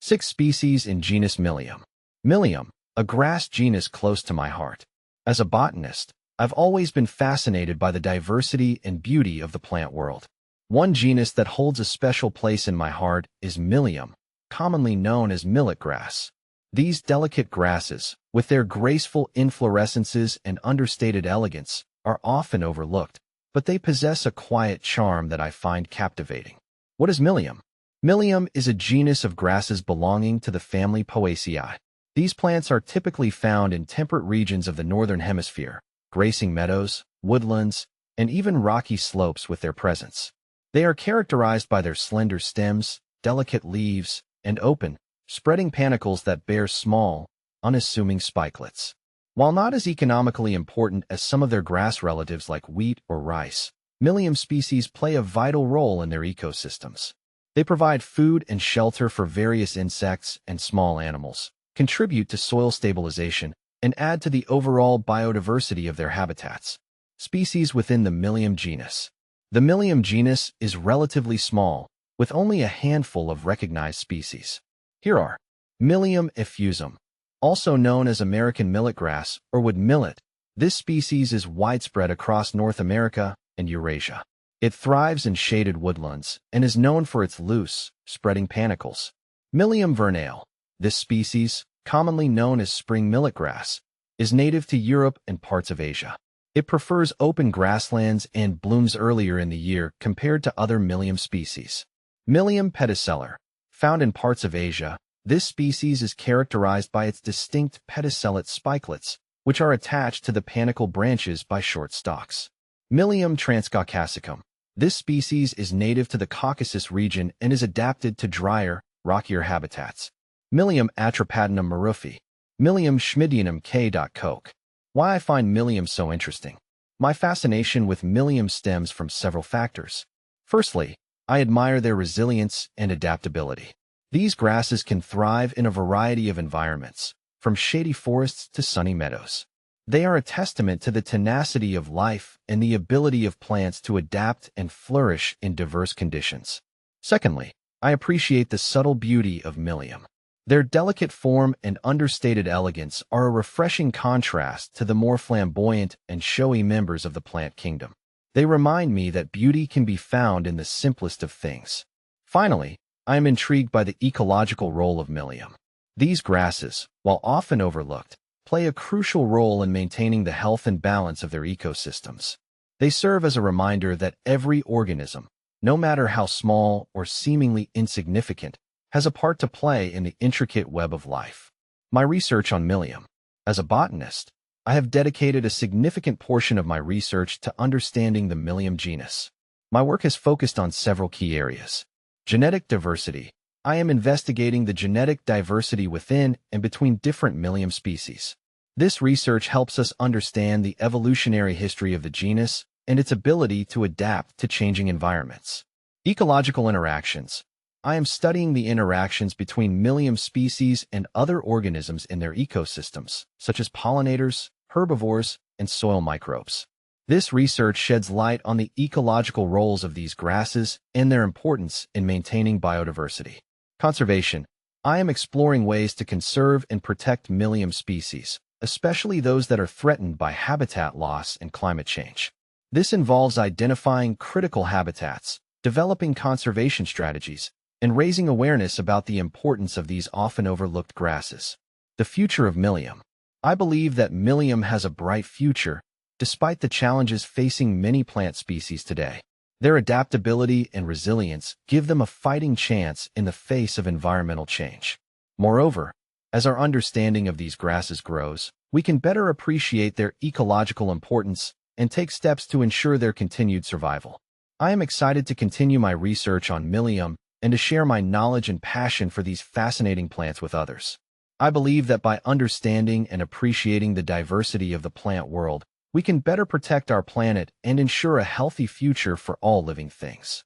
6 species in genus Milium. Milium, a grass genus close to my heart. As a botanist, I've always been fascinated by the diversity and beauty of the plant world. One genus that holds a special place in my heart is Milium, commonly known as millet grass. These delicate grasses, with their graceful inflorescences and understated elegance, are often overlooked, but they possess a quiet charm that I find captivating. What is Milium? Milium is a genus of grasses belonging to the family Poaceae. These plants are typically found in temperate regions of the northern hemisphere, gracing meadows, woodlands, and even rocky slopes with their presence. They are characterized by their slender stems, delicate leaves, and open, spreading panicles that bear small, unassuming spikelets. While not as economically important as some of their grass relatives like wheat or rice, Milium species play a vital role in their ecosystems. They provide food and shelter for various insects and small animals, contribute to soil stabilization, and add to the overall biodiversity of their habitats. Species within the Milium genus. The Milium genus is relatively small, with only a handful of recognized species. Here are Milium effusum, also known as American milletgrass or wood millet. This species is widespread across North America and Eurasia. It thrives in shaded woodlands and is known for its loose, spreading panicles. Milium vernale. This species, commonly known as spring milletgrass, is native to Europe and parts of Asia. It prefers open grasslands and blooms earlier in the year compared to other Milium species. Milium pediceller. Found in parts of Asia, this species is characterized by its distinct pedicellate spikelets, which are attached to the panicle branches by short stalks. Milium transcaucasicum. This species is native to the Caucasus region and is adapted to drier, rockier habitats. Milium atropatinum marufi. Milium schmidianum K. Koch. Why I find Milium so interesting. My fascination with Milium stems from several factors. Firstly, I admire their resilience and adaptability. These grasses can thrive in a variety of environments, from shady forests to sunny meadows. They are a testament to the tenacity of life and the ability of plants to adapt and flourish in diverse conditions. Secondly, I appreciate the subtle beauty of Milium. Their delicate form and understated elegance are a refreshing contrast to the more flamboyant and showy members of the plant kingdom. They remind me that beauty can be found in the simplest of things. Finally, I am intrigued by the ecological role of Milium. These grasses, while often overlooked, play a crucial role in maintaining the health and balance of their ecosystems. They serve as a reminder that every organism, no matter how small or seemingly insignificant, has a part to play in the intricate web of life. My research on Milium. As a botanist, I have dedicated a significant portion of my research to understanding the Milium genus. My work has focused on several key areas. Genetic diversity. I am investigating the genetic diversity within and between different Milium species. This research helps us understand the evolutionary history of the genus and its ability to adapt to changing environments. Ecological interactions. I am studying the interactions between Milium species and other organisms in their ecosystems, such as pollinators, herbivores, and soil microbes. This research sheds light on the ecological roles of these grasses and their importance in maintaining biodiversity. Conservation. I am exploring ways to conserve and protect Milium species, especially those that are threatened by habitat loss and climate change. This involves identifying critical habitats, developing conservation strategies, and raising awareness about the importance of these often overlooked grasses. The future of Milium. I believe that Milium has a bright future, despite the challenges facing many plant species today. Their adaptability and resilience give them a fighting chance in the face of environmental change. Moreover, as our understanding of these grasses grows, we can better appreciate their ecological importance and take steps to ensure their continued survival. I am excited to continue my research on Milium and to share my knowledge and passion for these fascinating plants with others. I believe that by understanding and appreciating the diversity of the plant world, we can better protect our planet and ensure a healthy future for all living things.